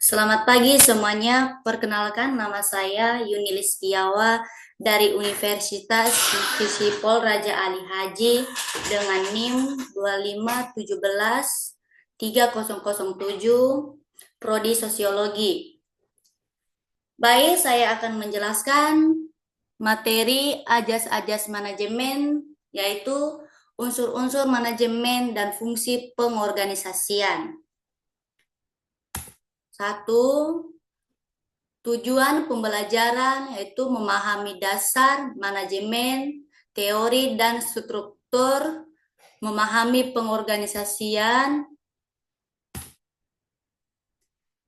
Selamat pagi semuanya. Perkenalkan, nama saya Yunilis Tiawa dari Universitas Visipol Raja Ali Haji dengan NIM 2517-3007, Prodi Sosiologi. Baik, saya akan menjelaskan materi ajas-ajas manajemen, yaitu unsur-unsur manajemen dan fungsi pengorganisasian. 1. Tujuan pembelajaran yaitu memahami dasar manajemen, teori dan struktur, memahami pengorganisasian,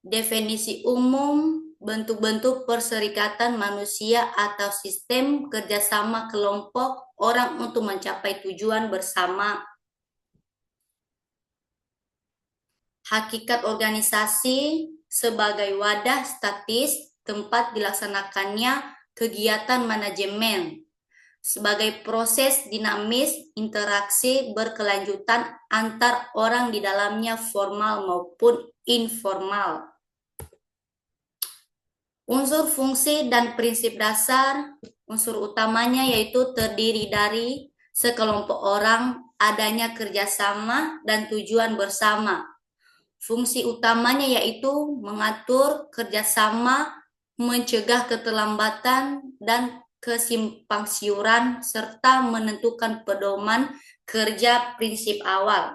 definisi umum, bentuk-bentuk perserikatan manusia atau sistem kerjasama kelompok orang untuk mencapai tujuan bersama. Hakikat organisasi sebagai wadah statis tempat dilaksanakannya kegiatan manajemen sebagai proses dinamis interaksi berkelanjutan antar orang di dalamnya formal maupun informal. Unsur fungsi dan prinsip dasar, unsur utamanya yaitu terdiri dari sekelompok orang, adanya kerjasama dan tujuan bersama. Fungsi utamanya yaitu mengatur kerjasama, mencegah keterlambatan dan kesimpangsiuran, serta menentukan pedoman kerja prinsip awal.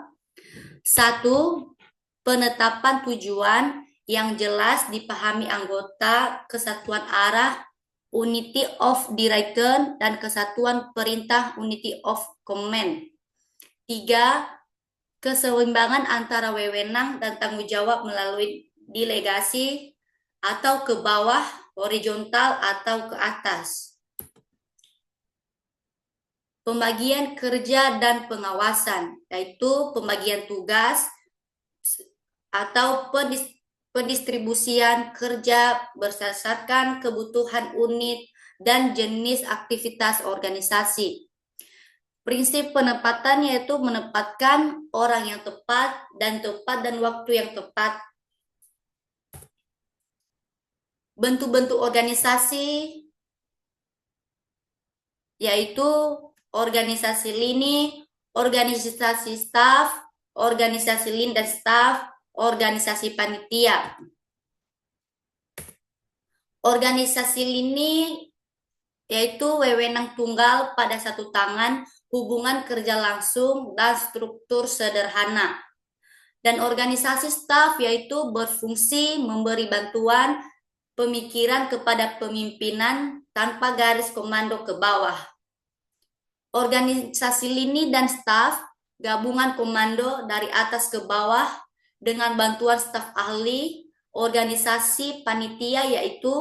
1. Penetapan tujuan yang jelas dipahami anggota, kesatuan arah, unity of direction, dan kesatuan perintah, unity of command. 3. Keseimbangan antara wewenang dan tanggung jawab melalui delegasi atau ke bawah, horizontal atau ke atas. Pembagian kerja dan pengawasan, yaitu pembagian tugas atau pendistribusian kerja berdasarkan kebutuhan unit dan jenis aktivitas organisasi. Prinsip penempatan yaitu menempatkan orang yang tepat dan waktu yang tepat. Bentuk-bentuk organisasi yaitu organisasi lini, organisasi staf, organisasi lin dan staf, organisasi panitia. Organisasi lini yaitu wewenang tunggal pada satu tangan, hubungan kerja langsung, dan struktur sederhana. Dan organisasi staf yaitu berfungsi memberi bantuan pemikiran kepada pemimpinan tanpa garis komando ke bawah. Organisasi lini dan staf, gabungan komando dari atas ke bawah dengan bantuan staf ahli. Organisasi panitia yaitu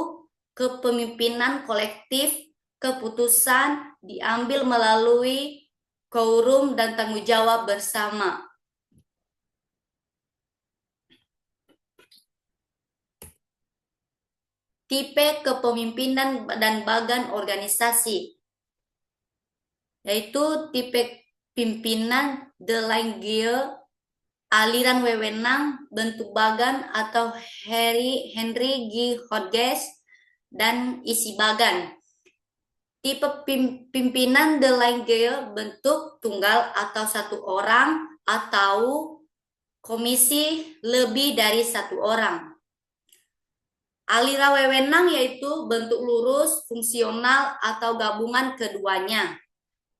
kepemimpinan kolektif, keputusan diambil melalui quorum dan tanggung jawab bersama. Tipe kepemimpinan dan bagan organisasi yaitu tipe pimpinan Delangge, aliran wewenang, bentuk bagan atau Henry G. Hodges, dan isi bagan. Tipe pimpinan Delangge bentuk tunggal atau satu orang atau komisi lebih dari satu orang. Aliran wewenang yaitu bentuk lurus, fungsional, atau gabungan keduanya.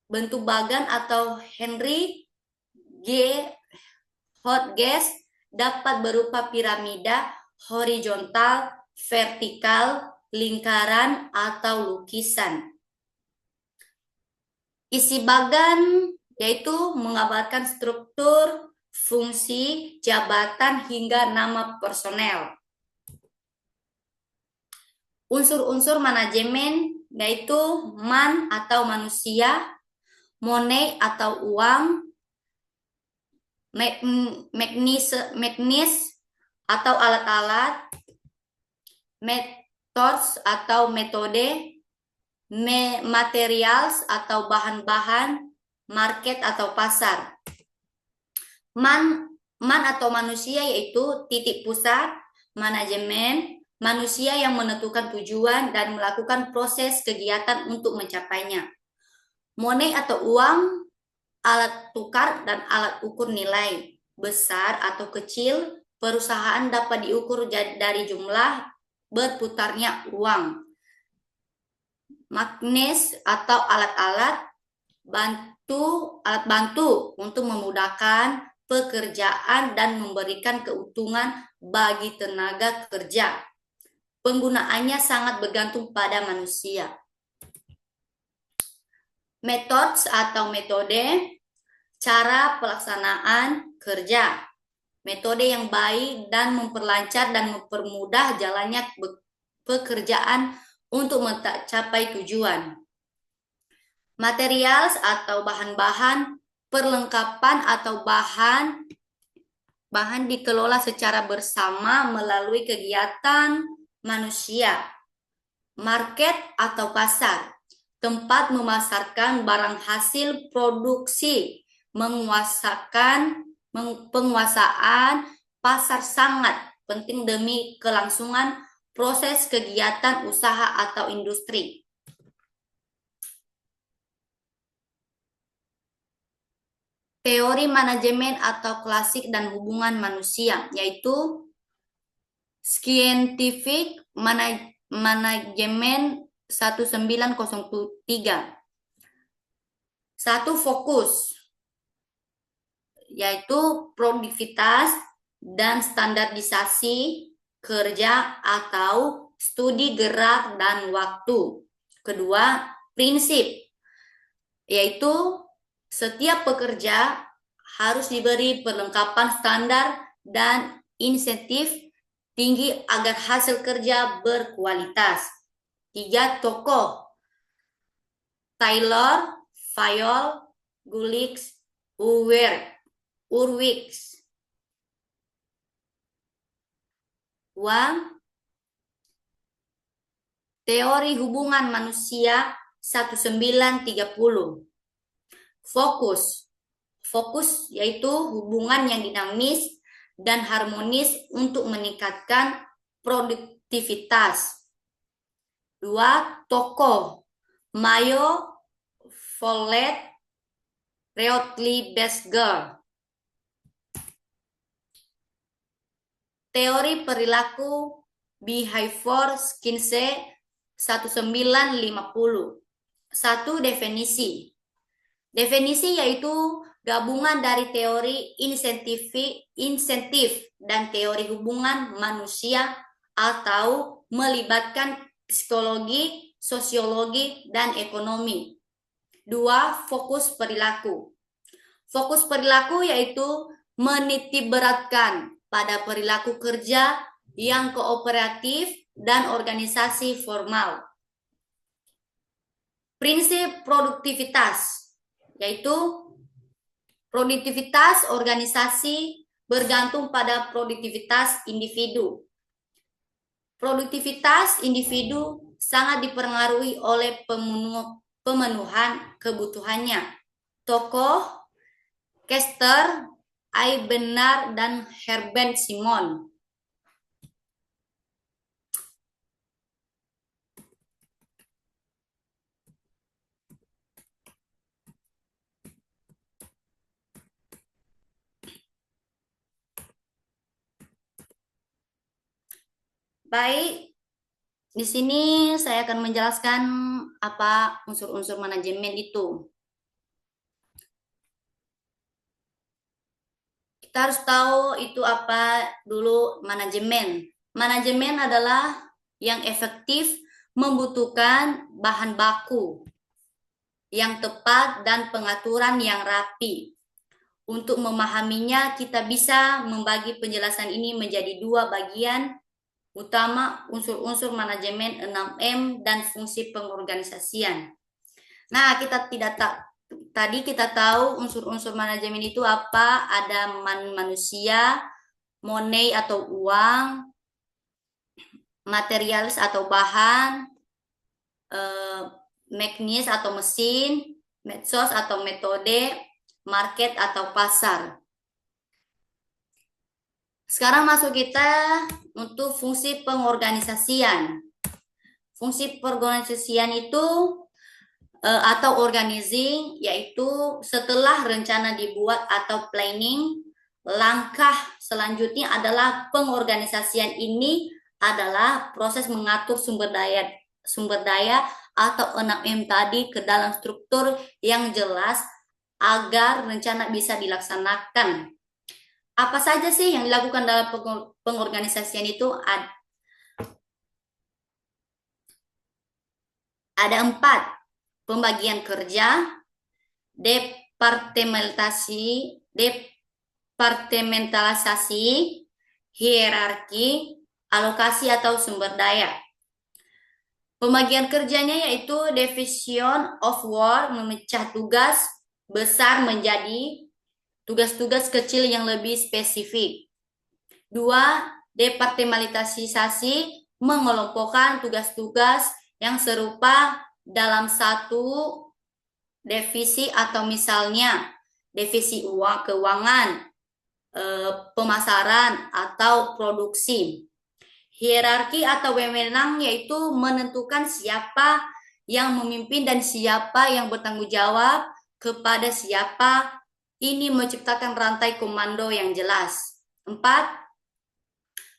Bentuk bagan atau Henry G. Hodges dapat berupa piramida, horizontal, vertikal, lingkaran, atau lukisan. Isi bagan yaitu mengabarkan struktur, fungsi, jabatan, hingga nama personel. Unsur-unsur manajemen yaitu man atau manusia, money atau uang, magnis atau alat-alat, methods atau metode, materials atau bahan-bahan, market atau pasar. Man atau manusia yaitu titik pusat, manajemen, manusia yang menentukan tujuan dan melakukan proses kegiatan untuk mencapainya. Money atau uang, alat tukar dan alat ukur nilai. Besar atau kecil, perusahaan dapat diukur dari jumlah berputarnya uang. Magnes atau alat bantu untuk memudahkan pekerjaan dan memberikan keuntungan bagi tenaga kerja. Penggunaannya sangat bergantung pada manusia. Methods atau metode, cara pelaksanaan kerja. Metode yang baik dan memperlancar dan mempermudah jalannya pekerjaan untuk mencapai tujuan. Materials atau bahan-bahan, perlengkapan atau bahan dikelola secara bersama melalui kegiatan manusia. Market atau pasar, tempat memasarkan barang hasil produksi. Penguasaan pasar sangat penting demi kelangsungan proses kegiatan usaha atau industri. Teori manajemen atau klasik dan hubungan manusia, yaitu Scientific Management 1903. Satu, fokus, yaitu produktivitas dan standarisasi kerja atau studi gerak dan waktu. Kedua, prinsip, yaitu setiap pekerja harus diberi perlengkapan standar dan insentif tinggi agar hasil kerja berkualitas. 3, tokoh, Taylor, Fayol, Gulick, Urwix. 2, teori hubungan manusia 1930. Fokus yaitu hubungan yang dinamis dan harmonis untuk meningkatkan produktivitas. 2, tokoh, Mayo, Follett, Reutley Besger. Teori perilaku behavior Kinsey 1950. 1, definisi. Definisi yaitu gabungan dari teori insentif dan teori hubungan manusia atau melibatkan psikologi, sosiologi, dan ekonomi. 2, fokus perilaku. Fokus perilaku yaitu menitikberatkan pada perilaku kerja yang kooperatif dan organisasi formal. Prinsip produktivitas, yaitu produktivitas organisasi bergantung pada produktivitas individu. Produktivitas individu sangat dipengaruhi oleh pemenuhan kebutuhannya. Tokoh Kester, I. Bernard, dan Herbert Simon. Baik, di sini saya akan menjelaskan apa unsur-unsur manajemen itu. Kita harus tahu itu apa dulu manajemen. Manajemen adalah yang efektif membutuhkan bahan baku yang tepat dan pengaturan yang rapi. Untuk memahaminya, kita bisa membagi penjelasan ini menjadi 2 bagian utama, unsur-unsur manajemen 6M dan fungsi pengorganisasian. Nah, tadi kita tahu unsur-unsur manajemen itu apa? Ada manusia, money atau uang, materials atau bahan, magnis atau mesin, medsos atau metode, market atau pasar. Sekarang masuk kita untuk fungsi pengorganisasian. Fungsi pengorganisasian itu atau organizing, yaitu setelah rencana dibuat atau planning, langkah selanjutnya adalah pengorganisasian. Ini adalah proses mengatur sumber daya atau 6M tadi ke dalam struktur yang jelas agar rencana bisa dilaksanakan. Apa saja sih yang dilakukan dalam pengorganisasian itu? Ada 4. Pembagian kerja, departementalisasi, hierarki, alokasi atau sumber daya. Pembagian kerjanya yaitu division of work, memecah tugas besar menjadi tugas-tugas kecil yang lebih spesifik. 2. Departementalisasi, mengelompokkan tugas-tugas yang serupa dalam satu divisi atau misalnya divisi keuangan, pemasaran atau produksi. Hierarki atau wewenang yaitu menentukan siapa yang memimpin dan siapa yang bertanggung jawab kepada siapa. Ini menciptakan rantai komando yang jelas. 4.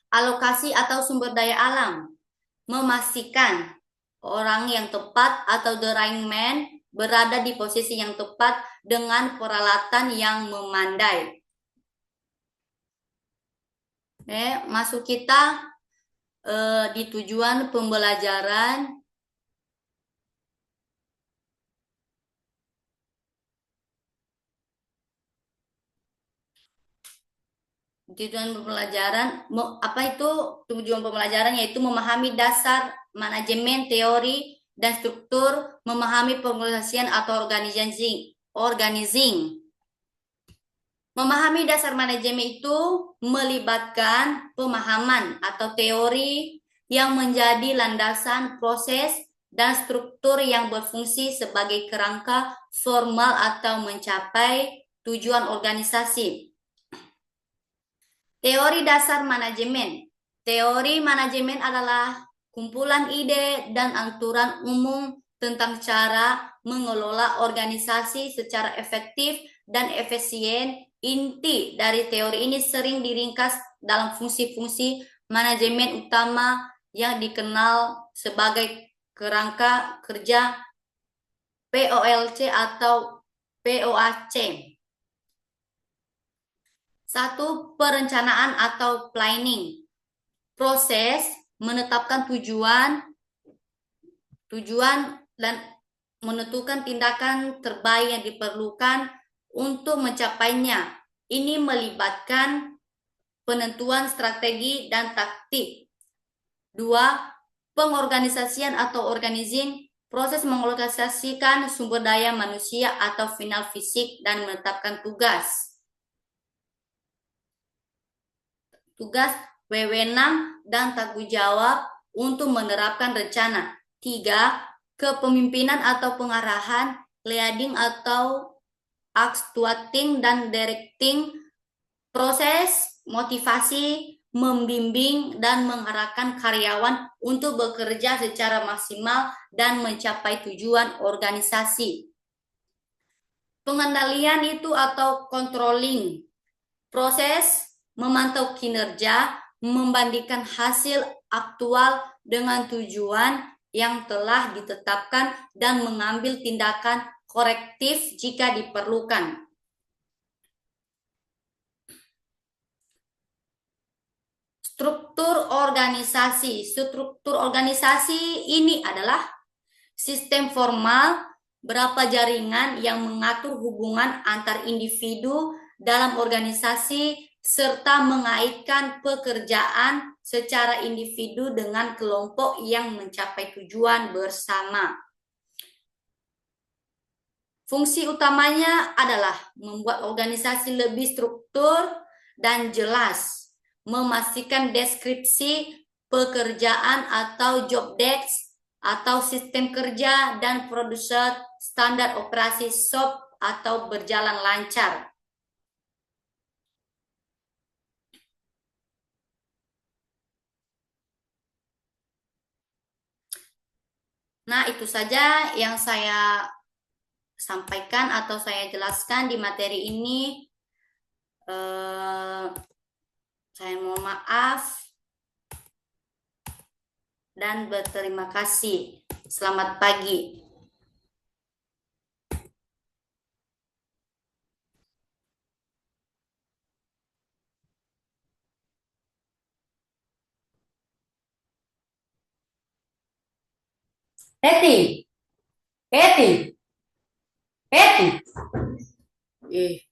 Alokasi atau sumber daya alam, memastikan orang yang tepat atau the right man berada di posisi yang tepat dengan peralatan yang memandai. Masuk kita di tujuan pembelajaran. Tujuan pembelajaran, apa itu tujuan pembelajaran? Yaitu memahami dasar manajemen, teori, dan struktur, memahami pengorganisasian atau organizing. Memahami dasar manajemen itu melibatkan pemahaman atau teori yang menjadi landasan proses dan struktur yang berfungsi sebagai kerangka formal atau mencapai tujuan organisasi. Teori dasar manajemen. Teori manajemen adalah kumpulan ide dan aturan umum tentang cara mengelola organisasi secara efektif dan efisien. Inti dari teori ini sering diringkas dalam fungsi-fungsi manajemen utama yang dikenal sebagai kerangka kerja POLC atau POAC. 1. Perencanaan atau planning. Proses menetapkan tujuan dan menentukan tindakan terbaik yang diperlukan untuk mencapainya. Ini melibatkan penentuan strategi dan taktik. 2. Pengorganisasian atau organizing. Proses mengorganisasikan sumber daya manusia atau final fisik dan menetapkan tugas, wewenang, dan tanggung jawab untuk menerapkan rencana. 3. Kepemimpinan atau pengarahan, leading atau actuating dan directing, proses motivasi, membimbing dan mengarahkan karyawan untuk bekerja secara maksimal dan mencapai tujuan organisasi. Pengendalian itu atau controlling, proses memantau kinerja, membandingkan hasil aktual dengan tujuan yang telah ditetapkan dan mengambil tindakan korektif jika diperlukan. Struktur organisasi. Struktur organisasi ini adalah sistem formal berapa jaringan yang mengatur hubungan antar individu dalam organisasi serta mengaitkan pekerjaan secara individu dengan kelompok yang mencapai tujuan bersama. Fungsi utamanya adalah membuat organisasi lebih struktur dan jelas, memastikan deskripsi pekerjaan atau job desk atau sistem kerja dan produser standar operasi shop atau berjalan lancar. Nah, itu saja yang saya sampaikan atau saya jelaskan di materi ini. Eh, saya mohon maaf dan berterima kasih. Selamat pagi. Eti, Eti, Eti. Eh,